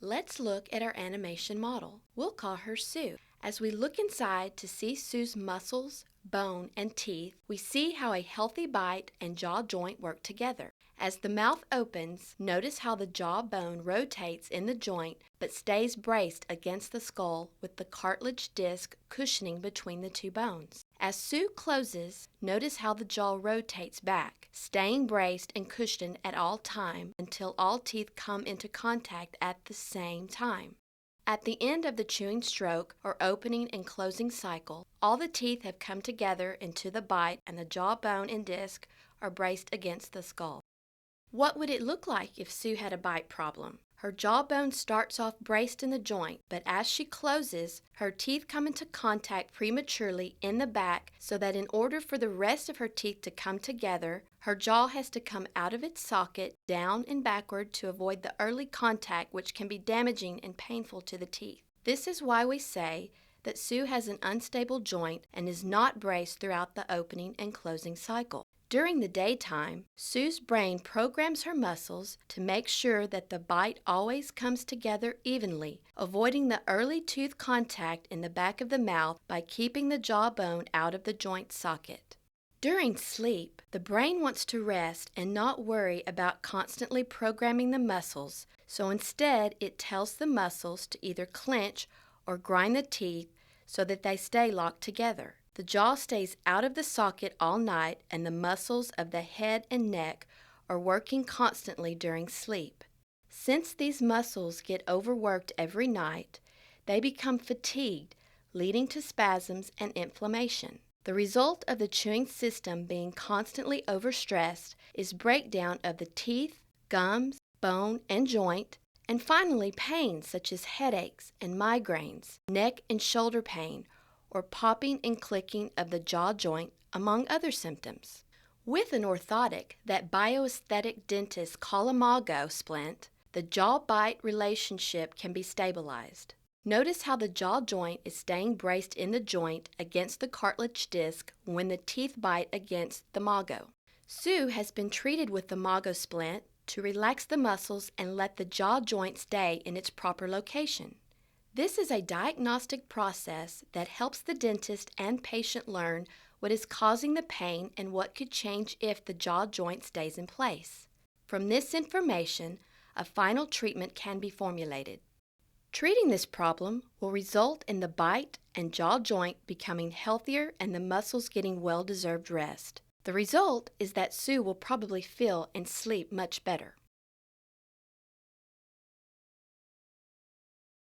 Let's look at our animation model. We'll call her Sue. As we look inside to see Sue's muscles, bone, and teeth, we see how a healthy bite and jaw joint work together. As the mouth opens, notice how the jaw bone rotates in the joint but stays braced against the skull with the cartilage disc cushioning between the two bones. As Sue closes, notice how the jaw rotates back, staying braced and cushioned at all time until all teeth come into contact at the same time. At the end of the chewing stroke or opening and closing cycle, all the teeth have come together into the bite and the jawbone and disc are braced against the skull. What would it look like if Sue had a bite problem? Her jawbone starts off braced in the joint, but as she closes, her teeth come into contact prematurely in the back so that in order for the rest of her teeth to come together, her jaw has to come out of its socket, down and backward to avoid the early contact, which can be damaging and painful to the teeth. This is why we say that Sue has an unstable joint and is not braced throughout the opening and closing cycle. During the daytime, Sue's brain programs her muscles to make sure that the bite always comes together evenly, avoiding the early tooth contact in the back of the mouth by keeping the jawbone out of the joint socket. During sleep, the brain wants to rest and not worry about constantly programming the muscles, so instead it tells the muscles to either clench or grind the teeth so that they stay locked together. The jaw stays out of the socket all night and the muscles of the head and neck are working constantly during sleep. Since these muscles get overworked every night, they become fatigued, leading to spasms and inflammation. The result of the chewing system being constantly overstressed is breakdown of the teeth, gums, bone, and joint, and finally pain such as headaches and migraines, neck and shoulder pain, or popping and clicking of the jaw joint, among other symptoms. With an orthotic that bioaesthetic dentists call a mago splint, the jaw-bite relationship can be stabilized. Notice how the jaw joint is staying braced in the joint against the cartilage disc when the teeth bite against the mago. Sue has been treated with the mago splint to relax the muscles and let the jaw joint stay in its proper location. This is a diagnostic process that helps the dentist and patient learn what is causing the pain and what could change if the jaw joint stays in place. From this information, a final treatment can be formulated. Treating this problem will result in the bite and jaw joint becoming healthier and the muscles getting well-deserved rest. The result is that Sue will probably feel and sleep much better.